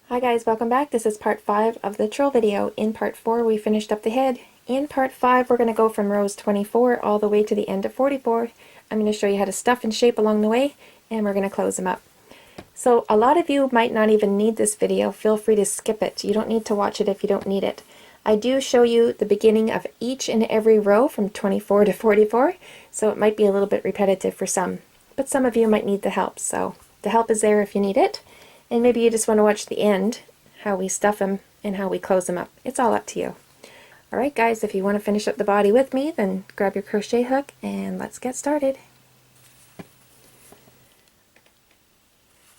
Hi guys, welcome back. This is part 5 of the trill video. In part 4 we finished up the head. In part 5 we're going to go from rows 24 all the way to the end of 44. I'm going to show you how to stuff and shape along the way, and we're going to close them up. So a lot of you might not even need this video. Feel free to skip it. You don't need to watch it if you don't need it. I do show you the beginning of each and every row from 24 to 44, so it might be a little bit repetitive for some. But some of you might need the help, so the help is there if you need it. And maybe you just want to watch the end, how we stuff them and how we close them up. It's all up to you. Alright guys, if you want to finish up the body with me, then grab your crochet hook and let's get started.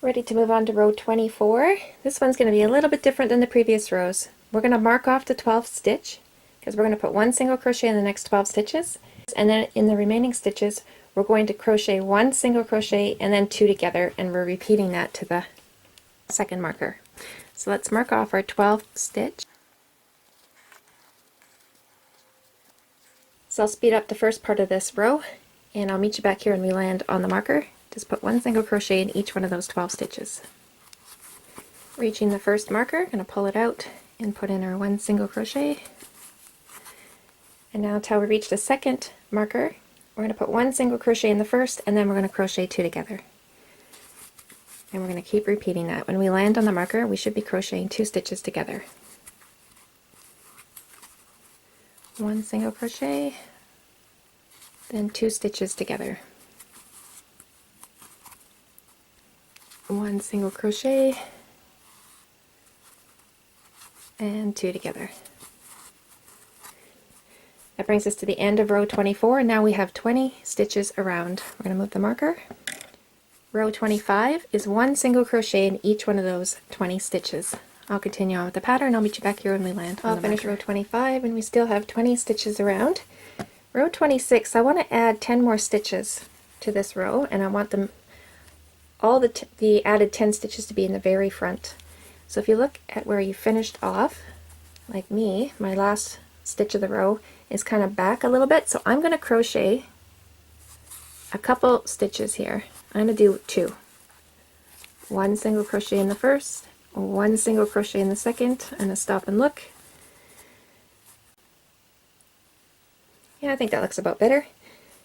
Ready to move on to row 24. This one's going to be a little bit different than the previous rows. We're going to mark off the 12th stitch because we're going to put one single crochet in the next 12 stitches, and then in the remaining stitches we're going to crochet one single crochet and then two together, and we're repeating that to the second marker. So let's mark off our 12th stitch. So I'll speed up the first part of this row and I'll meet you back here when we land on the marker. Just put one single crochet in each one of those 12 stitches. Reaching the first marker, going to pull it out and put in our one single crochet. And now until we reach the second marker, we're going to put one single crochet in the first, and then we're going to crochet two together. And we're going to keep repeating that. When we land on the marker, we should be crocheting two stitches together. One single crochet, then two stitches together. One single crochet, and two together. That brings us to the end of row 24, and now we have 20 stitches around. We're going to move the marker. Row 25 is one single crochet in each one of those 20 stitches. I'll continue on with the pattern. I'll meet you back here when we land on the marker. I'll finish row 25 and we still have 20 stitches around. Row 26, I want to add 10 more stitches to this row, and I want them all the added 10 stitches to be in the very front. So if you look at where you finished off, like me, my last stitch of the row is kind of back a little bit, so I'm going to crochet a couple stitches here. I'm going to do two. One single crochet in the first, one single crochet in the second, and a stop and look. Yeah, I think that looks about better.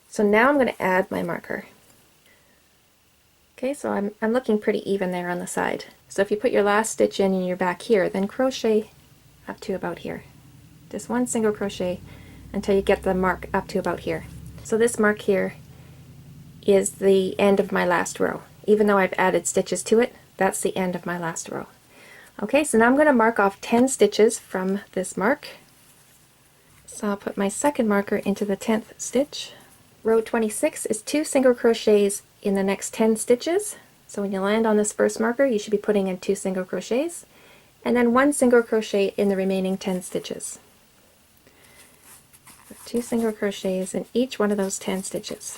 So now I'm going to add my marker. Okay, so I'm looking pretty even there on the side. So if you put your last stitch in and you're back here, then crochet up to about here. Just one single crochet until you get the mark up to about here. So this mark here is the end of my last row. Even though I've added stitches to it, that's the end of my last row. Okay, so now I'm going to mark off 10 stitches from this mark. So I'll put my second marker into the 10th stitch. Row 26 is two single crochets in the next 10 stitches. So when you land on this first marker, you should be putting in two single crochets, and then one single crochet in the remaining 10 stitches. So two single crochets in each one of those 10 stitches.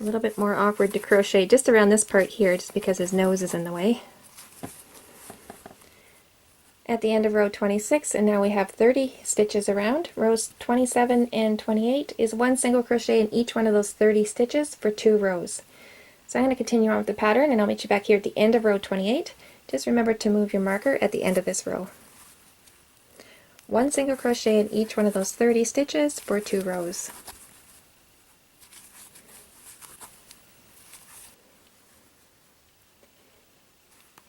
A little bit more awkward to crochet just around this part here, just because his nose is in the way. At the end of row 26, and now we have 30 stitches around. Rows 27 and 28 is one single crochet in each one of those 30 stitches for 2 rows. So I'm going to continue on with the pattern, and I'll meet you back here at the end of row 28. Just remember to move your marker at the end of this row. One single crochet in each one of those 30 stitches for 2 rows.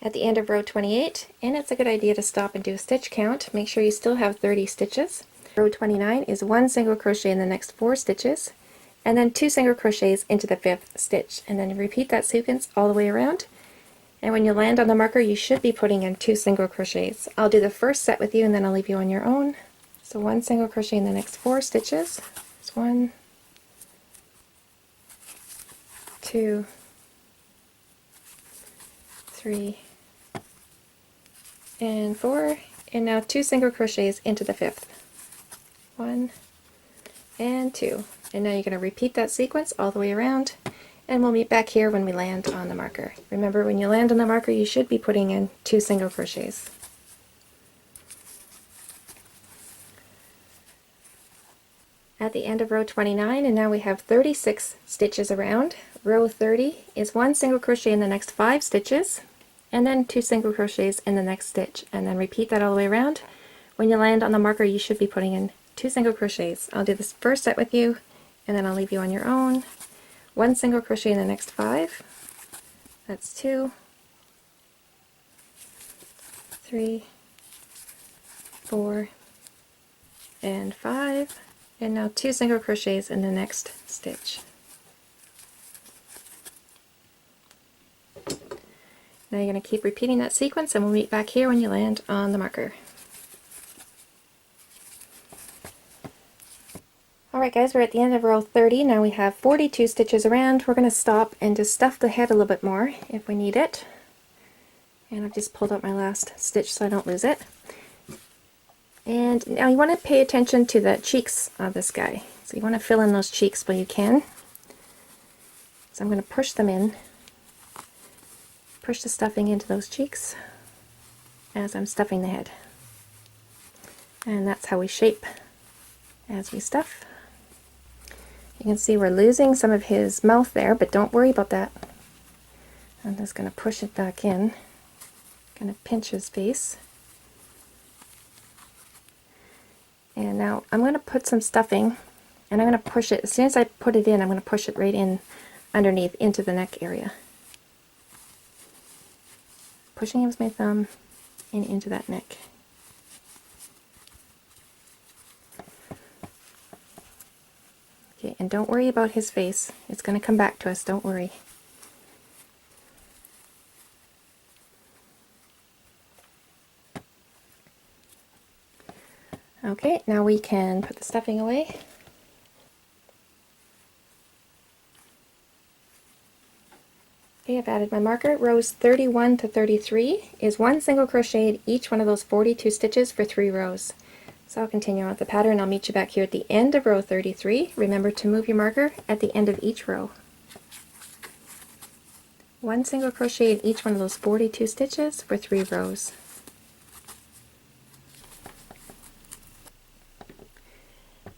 At the end of row 28, and it's a good idea to stop and do a stitch count. Make sure you still have 30 stitches. Row 29 is one single crochet in the next 4 stitches, and then two single crochets into the 5th stitch, and then repeat that sequence all the way around. And when you land on the marker, you should be putting in two single crochets. I'll do the first set with you, and then I'll leave you on your own. So one single crochet in the next 4 stitches. There's 1, 2, 3, and 4, and now two single crochets into the 5th. 1 and 2. And now you're going to repeat that sequence all the way around, and we'll meet back here when we land on the marker. Remember, when you land on the marker, you should be putting in two single crochets. At the end of row 29, and now we have 36 stitches around. row 30 is 1 single crochet in the next 5 stitches, and then 2 single crochets in the next stitch, and then repeat that all the way around. When you land on the marker, you should be putting in 2 single crochets. I'll do this first set with you, and then I'll leave you on your own. 1 single crochet in the next 5. That's 2, 3, 4, and 5. And now 2 single crochets in the next stitch. Now you're going to keep repeating that sequence, and we'll meet back here when you land on the marker. Alright guys, we're at the end of row 30. Now we have 42 stitches around. We're going to stop and just stuff the head a little bit more if we need it. And I've just pulled out my last stitch so I don't lose it. And now you want to pay attention to the cheeks of this guy. So you want to fill in those cheeks where you can. So I'm going to push them in. Push the stuffing into those cheeks as I'm stuffing the head. And that's how we shape as we stuff. You can see we're losing some of his mouth there, but don't worry about that. I'm just going to push it back in. Going to pinch his face. And now I'm going to put some stuffing, and I'm going to push it, as soon as I put it in, I'm going to push it right in underneath into the neck area. Pushing it with my thumb and into that neck. Okay, and don't worry about his face. It's going to come back to us, don't worry. Okay, now we can put the stuffing away. Okay, I've added my marker. Rows 31 to 33 is 1 single crochet in each one of those 42 stitches for 3 rows. So I'll continue on with the pattern. I'll meet you back here at the end of row 33. Remember to move your marker at the end of each row. 1 single crochet in each one of those 42 stitches for 3 rows.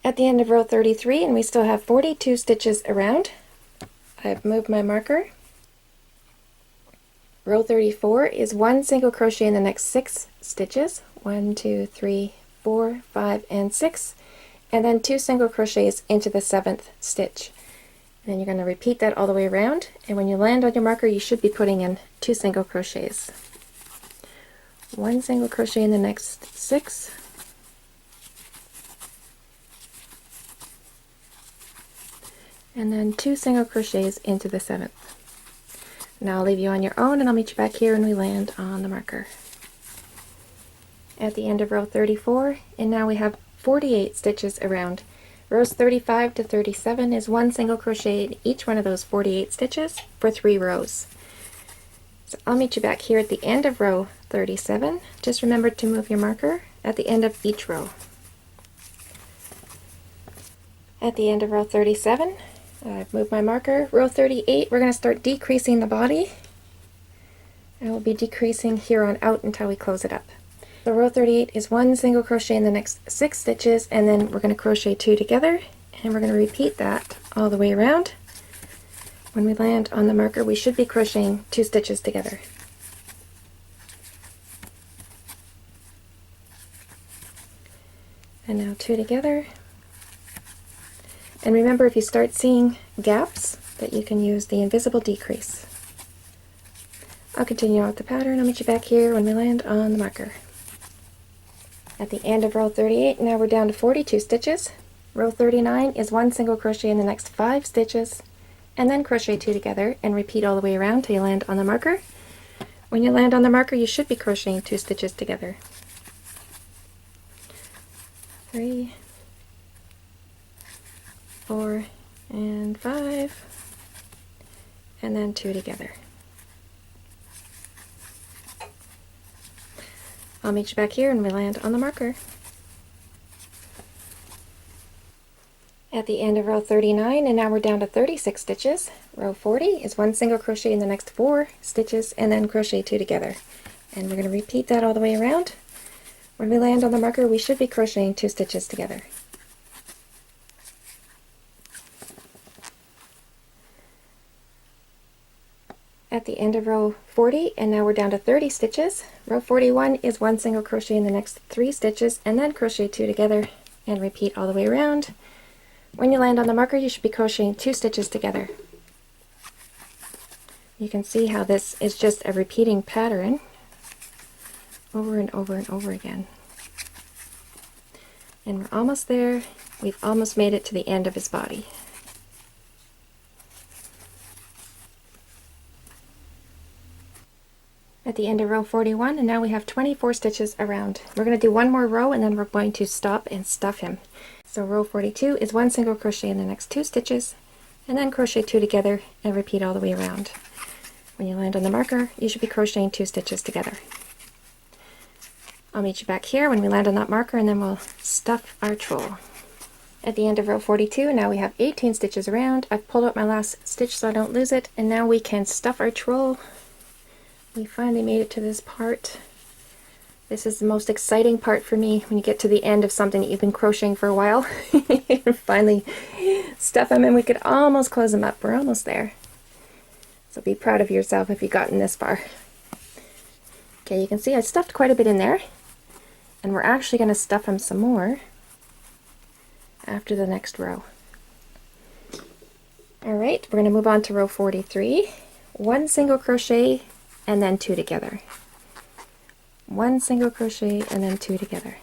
At the end of row 33, and we still have 42 stitches around, I've moved my marker. Row 34 is 1 single crochet in the next 6 stitches. 1, 2, 3, 4, 5, and 6. And then 2 single crochets into the 7th stitch. And then you're going to repeat that all the way around. And when you land on your marker, you should be putting in 2 single crochets. 1 single crochet in the next 6. And then 2 single crochets into the 7th. Now I'll leave you on your own, and I'll meet you back here when we land on the marker. At the end of row 34, and now we have 48 stitches around. Rows 35 to 37 is 1 single crochet in each one of those 48 stitches for 3 rows. So I'll meet you back here at the end of row 37. Just remember to move your marker at the end of each row. At the end of row 37, I've moved my marker. Row 38, we're going to start decreasing the body. And we'll be decreasing here on out until we close it up. So row 38 is 1 single crochet in the next 6 stitches, and then we're going to crochet 2 together, and we're going to repeat that all the way around. When we land on the marker, we should be crocheting 2 stitches together. And now 2 together. And remember, if you start seeing gaps, that you can use the invisible decrease. I'll continue on with the pattern. I'll meet you back here when we land on the marker. At the end of row 38, now we're down to 42 stitches. Row 39 is 1 single crochet in the next 5 stitches, and then crochet 2 together, and repeat all the way around till you land on the marker. When you land on the marker, you should be crocheting 2 stitches together. 3, 4, and 5, and then 2 together. I'll meet you back here and we land on the marker. At the end of row 39, and now we're down to 36 stitches. Row 40 is 1 single crochet in the next 4 stitches, and then crochet 2 together. And we're going to repeat that all the way around. When we land on the marker, we should be crocheting 2 stitches together. at the end of row 40, and now we're down to 30 stitches. Row 41 is one single crochet in the next 3 stitches, and then crochet 2 together and repeat all the way around. When you land on the marker, you should be crocheting 2 stitches together. You can see how this is just a repeating pattern over and over and over again. And we're almost there. We've almost made it to the end of his body. At the end of row 41, and now we have 24 stitches around. We're going to do one more row and then we're going to stop and stuff him. So row 42 is one single crochet in the next 2 stitches, and then crochet 2 together and repeat all the way around. When you land on the marker, you should be crocheting 2 stitches together. I'll meet you back here when we land on that marker, and then we'll stuff our troll. At the end of row 42, now we have 18 stitches around. I've pulled out my last stitch so I don't lose it, and now we can stuff our troll. We finally made it to this part. This is the most exciting part for me, when you get to the end of something that you've been crocheting for a while. Finally stuff them, and we could almost close them up. We're almost there. So be proud of yourself if you've gotten this far. Okay, you can see I stuffed quite a bit in there, and we're actually going to stuff them some more after the next row. Alright, we're going to move on to row 43. One single crochet and then 2 together. One single crochet and then 2 together.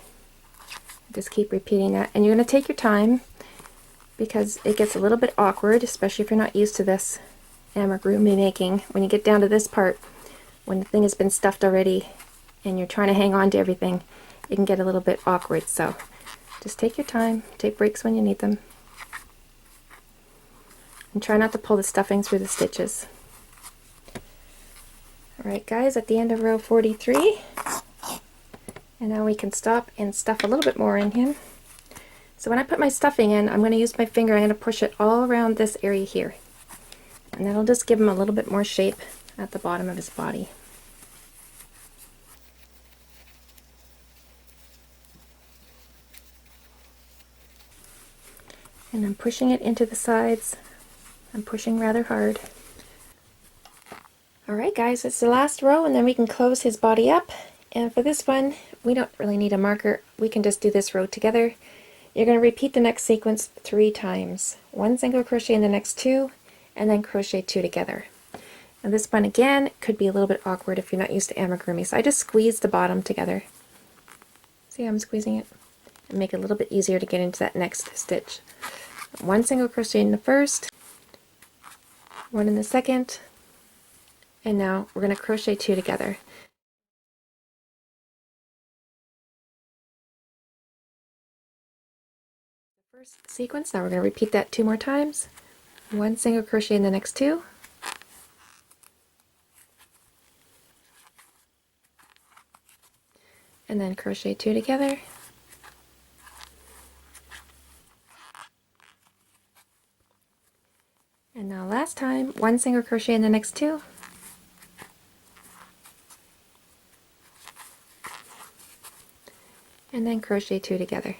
Just keep repeating that, and you're going to take your time because it gets a little bit awkward, especially if you're not used to this amigurumi making. When you get down to this part, when the thing has been stuffed already and you're trying to hang on to everything, it can get a little bit awkward. So just take your time, take breaks when you need them, and try not to pull the stuffing through the stitches. Alright guys, at the end of row 43, and now we can stop and stuff a little bit more in him. So when I put my stuffing in, I'm going to use my finger, I'm going to push it all around this area here, and that'll just give him a little bit more shape at the bottom of his body. And I'm pushing it into the sides. I'm pushing rather hard. Alright guys, it's the last row, and then we can close his body up. And for this one, we don't really need a marker. We can just do this row together. You're going to repeat the next sequence 3 times. One single crochet in the next 2, and then crochet 2 together. And this one again could be a little bit awkward if you're not used to amigurumi. So I just squeeze the bottom together. See how I'm squeezing it? And make it a little bit easier to get into that next stitch. One single crochet in the first, one in the second, and now we're going to crochet 2 together. The first sequence, now we're going to repeat that 2 more times. One single crochet in the next 2, and then crochet 2 together. And now last time, one single crochet in the next 2, and then crochet 2 together.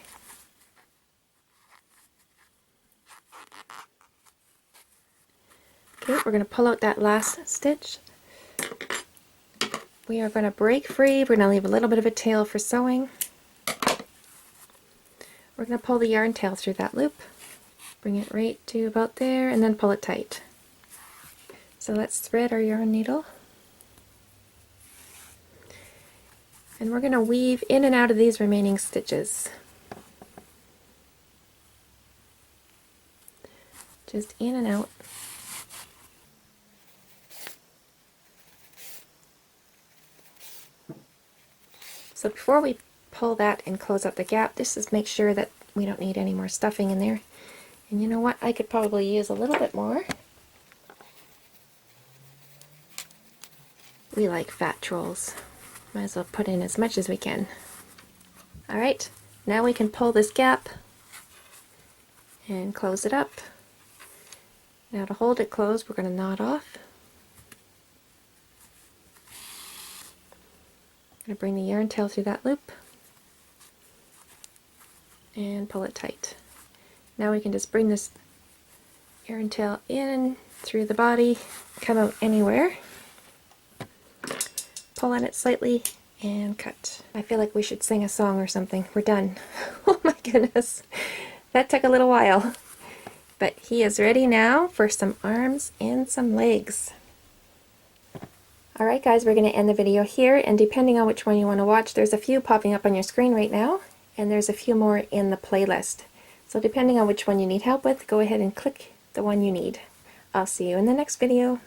Okay, we're going to pull out that last stitch. We are going to break free. We're going to leave a little bit of a tail for sewing. We're going to pull the yarn tail through that loop, bring it right to about there, and then pull it tight. So let's thread our yarn needle. And we're going to weave in and out of these remaining stitches. Just in and out. So before we pull that and close up the gap, this is make sure that we don't need any more stuffing in there. And you know what? I could probably use a little bit more. We like fat trolls. Might as well put in as much as we can. Alright, now we can pull this gap and close it up. Now to hold it closed, we're going to knot off. I'm going to bring the yarn tail through that loop and pull it tight. Now we can just bring this yarn tail in through the body, come out anywhere. pull on it slightly, and cut. I feel like we should sing a song or something. We're done. Oh my goodness. That took a little while. But he is ready now for some arms and some legs. Alright guys, we're going to end the video here, and depending on which one you want to watch, there's a few popping up on your screen right now, and there's a few more in the playlist. So depending on which one you need help with, go ahead and click the one you need. I'll see you in the next video.